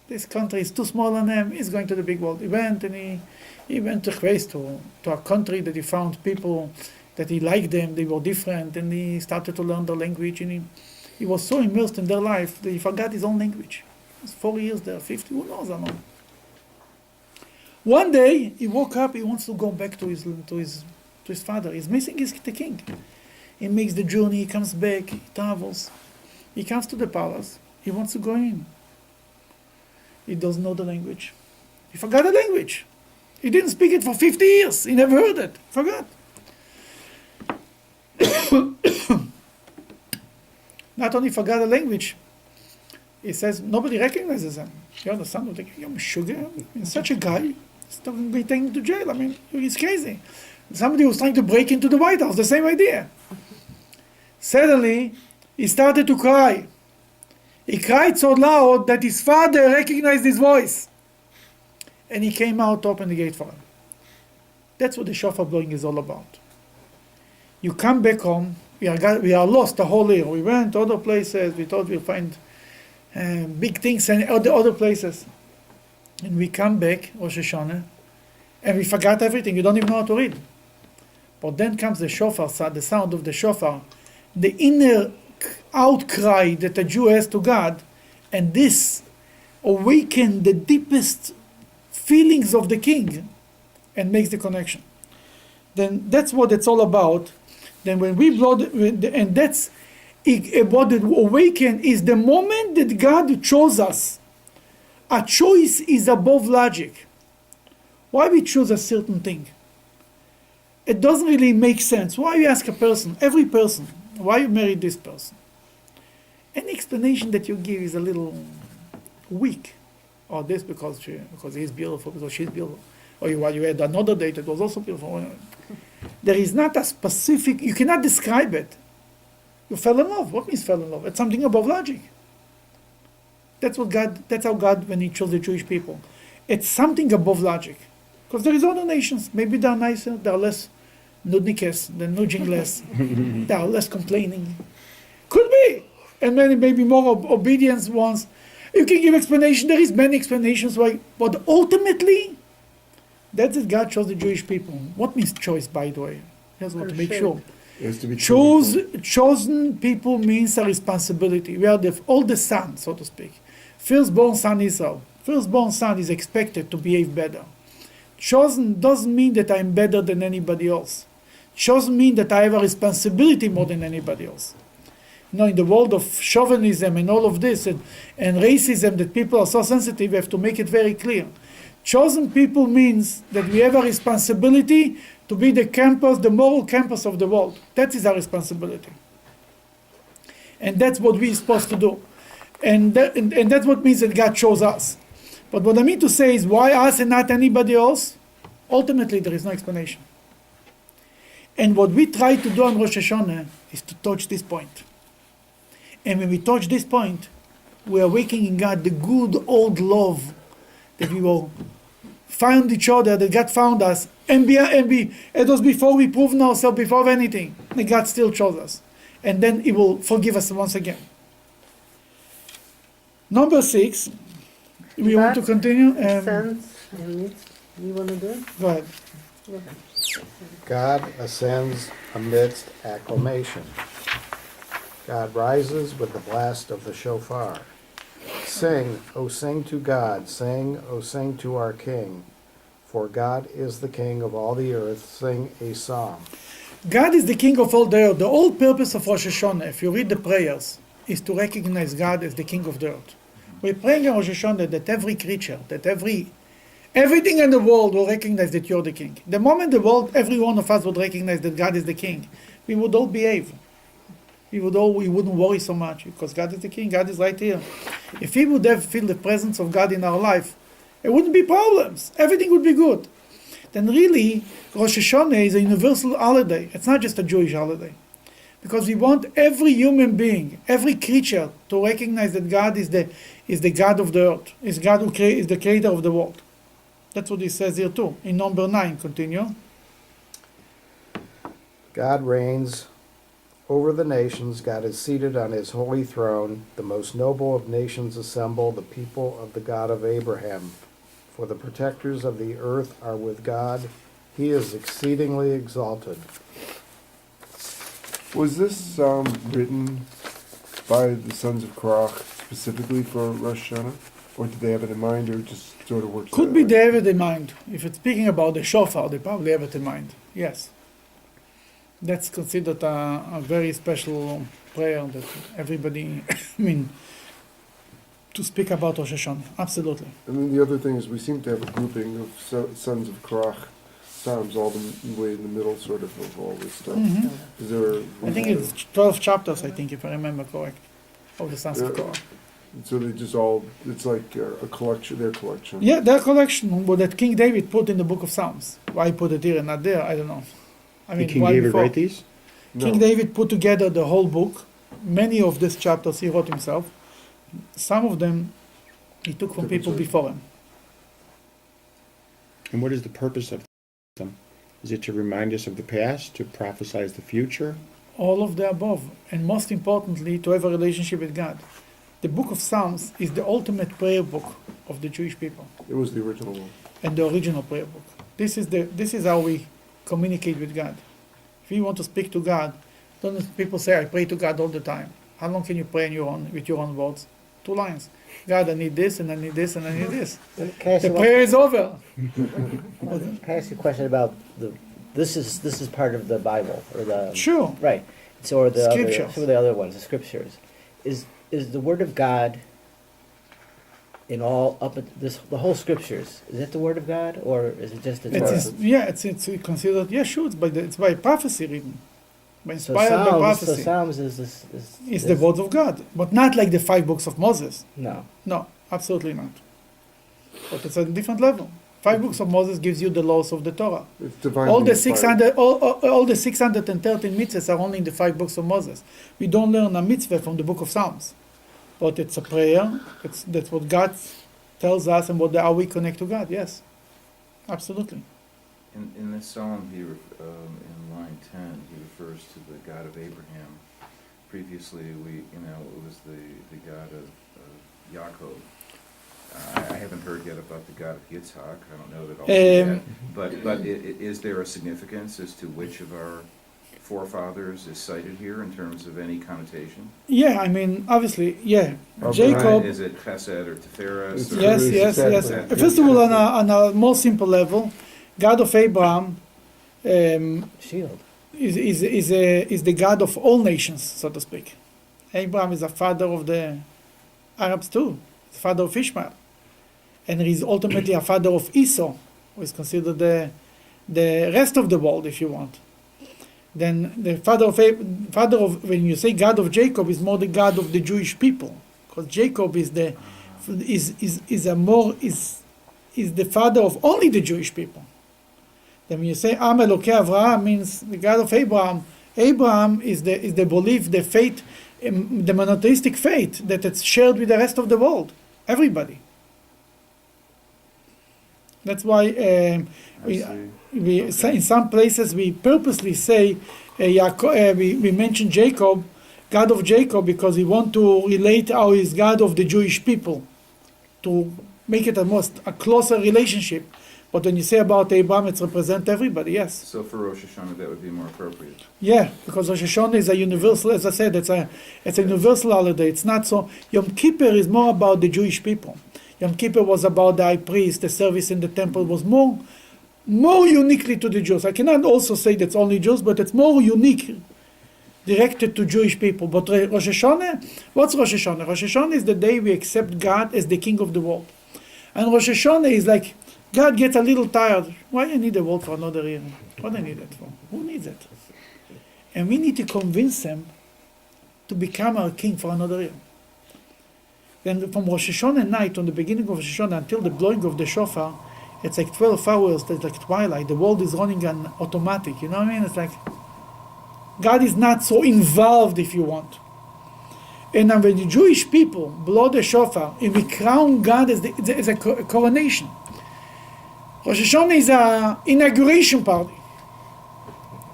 [SPEAKER 1] This country is too small on him. He's going to the big world. He went and he went to a country that he found people that he liked them. They were different, and he started to learn their language. And he was so immersed in their life that he forgot his own language. He was 4 years there, 50. Who knows how long? One day he woke up. He wants to go back to his father. He's missing the king. He makes the journey. He comes back. He travels. He comes to the palace. He wants to go in. He doesn't know the language. He forgot the language. He didn't speak it for 50 years. He never heard it. Forgot. Not only forgot the language, he says nobody recognizes him. You understand? Like, I'm sugar. He's such a guy. He's not going to be taken to jail. I mean, he's crazy. Somebody was trying to break into the White House. The same idea. Suddenly, he started to cry. He cried so loud that his father recognized his voice. And he came out, opened the gate for him. That's what the shofar blowing is all about. You come back home, we are lost the whole year. We went to other places, we thought we'll find big things and other places. And we come back, Rosh Hashanah, and we forgot everything. You don't even know how to read. But then comes the shofar, the sound of the shofar, the inner outcry that a Jew has to God, and this awakens the deepest feelings of the king and makes the connection. Then that's what it's all about. Then when we blow, and that's what it awaken is the moment that God chose us. A choice is above logic. Why we choose a certain thing? It doesn't really make sense. Why you ask a person, every person, why you married this person? Any explanation that you give is a little weak. Or this because he's beautiful, because she's beautiful. Or you had another date that was also beautiful. There is not a specific, you cannot describe it. You fell in love. What means fell in love? It's something above logic. That's how God, when he chose the Jewish people. It's something above logic. Because there is other nations. Maybe they're nicer, they're less nudnikes, they're nudging less, they are less complaining. Could be. And maybe more obedience ones. You can give explanation. There is many explanations why. But ultimately, that's it. God chose the Jewish people. What means choice, by the way? Here's what to make sure.
[SPEAKER 5] It has to be
[SPEAKER 1] Chosen people means a responsibility. We are the oldest son, so to speak. Firstborn son Israel. Firstborn son is expected to behave better. Chosen doesn't mean that I'm better than anybody else. Chosen means that I have a responsibility more than anybody else. You know, in the world of chauvinism and all of this and racism that people are so sensitive, we have to make it very clear. Chosen people means that we have a responsibility to be the campus, the moral campus of the world. That is our responsibility. And that's what we're supposed to do. And that's what means that God chose us. But what I mean to say is, why us and not anybody else? Ultimately, there is no explanation. And what we try to do on Rosh Hashanah is to touch this point. And when we touch this point, we are awakening in God the good old love that we will find each other, that God found us, and it was before we proved ourselves, before anything, and God still chose us. And then He will forgive us once again. Number 6, we want to continue.
[SPEAKER 10] Ascends and you want to do it?
[SPEAKER 1] Go ahead.
[SPEAKER 10] Go ahead.
[SPEAKER 8] God ascends amidst acclamation. God rises with the blast of the shofar. Sing, O sing to God, sing, O sing to our King. For God is the King of all the earth, sing a song.
[SPEAKER 1] God is the King of all the earth. The whole purpose of Rosh Hashanah, if you read the prayers, is to recognize God as the King of the earth. We're praying in Rosh Hashanah that every creature, that everything in the world will recognize that you're the King. The moment the world, every one of us would recognize that God is the King, we would all behave. We wouldn't worry so much because God is the King. God is right here. If we would feel the presence of God in our life, it wouldn't be problems. Everything would be good. Then really, Rosh Hashanah is a universal holiday. It's not just a Jewish holiday. Because we want every human being, every creature to recognize that God is the God of the earth. Is God who is the creator of the world. That's what he says here too. In number 9, continue.
[SPEAKER 8] God reigns over the nations. God is seated on his holy throne. The most noble of nations assemble, the people of the God of Abraham. For the protectors of the earth are with God. He is exceedingly exalted.
[SPEAKER 5] Was this written by the sons of Korach specifically for Rosh Hashanah? Or did they have it in mind, or just sort of works?
[SPEAKER 1] Could be they have it in mind. If it's speaking about the shofar, they probably have it in mind. Yes. That's considered a very special prayer that everybody, I mean, to speak about Rosh Hashanah. Absolutely.
[SPEAKER 5] And then the other thing is we seem to have a grouping of sons of Korach psalms all the way in the middle, sort of all this stuff.
[SPEAKER 1] Mhm.
[SPEAKER 5] Is there?
[SPEAKER 1] I think it's 12 chapters, I think, if I remember correct, of the Sons of
[SPEAKER 5] Yeah.
[SPEAKER 1] Korah.
[SPEAKER 5] So they just all, it's like a collection, their collection.
[SPEAKER 1] Yeah, their collection, what that King David put in the book of Psalms. Why he put it here and not there, I don't know. I mean,
[SPEAKER 11] Did King
[SPEAKER 1] why
[SPEAKER 11] David
[SPEAKER 1] before?
[SPEAKER 11] write these?
[SPEAKER 5] No.
[SPEAKER 1] King David put together the whole book. Many of these chapters he wrote himself. Some of them he took from people before him.
[SPEAKER 11] And what is the purpose of them? Is it to remind us of the past, to prophesize the future?
[SPEAKER 1] All of the above, and most importantly, to have a relationship with God. The book of Psalms is the ultimate prayer book of the Jewish people,
[SPEAKER 5] It was the original one.
[SPEAKER 1] and the original prayer book. This is how we communicate with God. If you want to speak to God, don't people say, I pray to God all the time. How long can you pray with your own words? 2 lines. God, I need this, and I need this, and I need this.
[SPEAKER 2] Can I ask
[SPEAKER 1] The
[SPEAKER 2] you one-
[SPEAKER 1] prayer is over.
[SPEAKER 2] can I ask you a question about this is part of the Bible, or the...
[SPEAKER 1] Sure.
[SPEAKER 2] Right. So are the
[SPEAKER 1] Scriptures.
[SPEAKER 2] some of the other ones, the scriptures. Is the Word of God in all up at this the whole scriptures? Is it the Word of God, or is it just the Torah?
[SPEAKER 1] It's considered, yeah, sure, it's by prophecy written. By
[SPEAKER 2] So
[SPEAKER 1] inspired by prophecy.
[SPEAKER 2] Psalms
[SPEAKER 1] It's the words of God, but not like the 5 books of Moses.
[SPEAKER 2] No.
[SPEAKER 1] No, absolutely not. But it's a different level. 5 books of Moses gives you the laws of the Torah.
[SPEAKER 5] It's divinely
[SPEAKER 1] All the
[SPEAKER 5] inspired.
[SPEAKER 1] 600, all the 613 mitzvahs are only in the 5 books of Moses. We don't learn a mitzvah from the book of Psalms, but it's a prayer. That's what God tells us, and how we connect to God. Yes, absolutely.
[SPEAKER 7] In this psalm, in line 10, he refers to the God of Abraham. Previously, it was the God of Yaakov. I haven't heard yet about the God of Yitzhak. I don't know that I'll see that. But is there a significance as to which of our forefathers is cited here in terms of any connotation?
[SPEAKER 1] Yeah, I mean, obviously, yeah.
[SPEAKER 5] Abraham
[SPEAKER 1] Jacob.
[SPEAKER 7] Is it Chesed or Tiferes? Or
[SPEAKER 1] Yes,
[SPEAKER 5] Yes,
[SPEAKER 1] yes, yes.
[SPEAKER 5] exactly.
[SPEAKER 1] First of all, on a more simple level, God of Abraham
[SPEAKER 2] Shield.
[SPEAKER 1] is the God of all nations, so to speak. Abraham is a father of the Arabs too, the father of Ishmael, and he's ultimately a father of Esau, who is considered the rest of the world, if you want. Then the father of when you say God of Jacob is more the God of the Jewish people, because Jacob is the father of only the Jewish people. Then when you say Am Elokei Avraham, means the God of Abraham. Abraham is the belief, the faith, the monotheistic faith that it's shared with the rest of the world, everybody. That's why in some places we purposely say we mention Jacob, God of Jacob, because we want to relate how he's God of the Jewish people, to make it a closer relationship. But when you say about Abraham, it represents everybody, yes.
[SPEAKER 7] So for Rosh Hashanah, that would be more appropriate.
[SPEAKER 1] Yeah, because Rosh Hashanah is a universal, as I said, it's a universal holiday. It's not so. Yom Kippur is more about the Jewish people. Yom Kippur was about the high priest. The service in the temple was more uniquely to the Jews. I cannot also say that's only Jews, but it's more unique, directed to Jewish people. But Rosh Hashanah, what's Rosh Hashanah? Rosh Hashanah is the day we accept God as the King of the world. And Rosh Hashanah is like, God gets a little tired. Why do you need the world for another year? What do I need it for? Who needs it? And we need to convince them to become our king for another year. Then from Rosh Hashanah night, on the beginning of Rosh Hashanah until the blowing of the shofar, it's like 12 hours, it's like twilight. The world is running on automatic, you know what I mean? It's like, God is not so involved, if you want. And then when the Jewish people blow the shofar, and we crown God as a coronation. Rosh Hashanah is an inauguration party.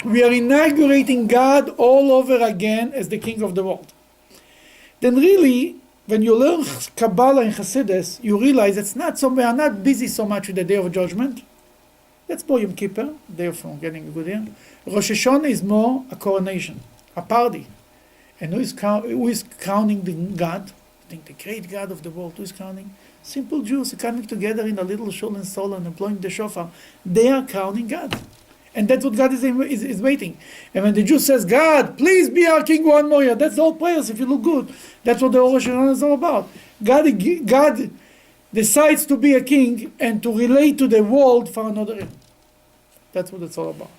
[SPEAKER 1] We are inaugurating God all over again as the King of the world. Then really, when you learn Kabbalah and Hasidus, you realize we are not busy so much with the Day of Judgment. That's more Yom Kippur, Day of getting a good year. Rosh Hashanah is more a coronation, a party. And who is crowning the God? I think the great God of the world. Who is crowning? Simple Jews coming together in a little shul in Solon and blowing the shofar. They are crowning God. And that's what God is waiting. And when the Jew says, God, please be our king one more year, that's the whole prayers, if you look good. That's what the Rosh Hashanah is all about. God decides to be a king and to relate to the world for another year. That's what it's all about.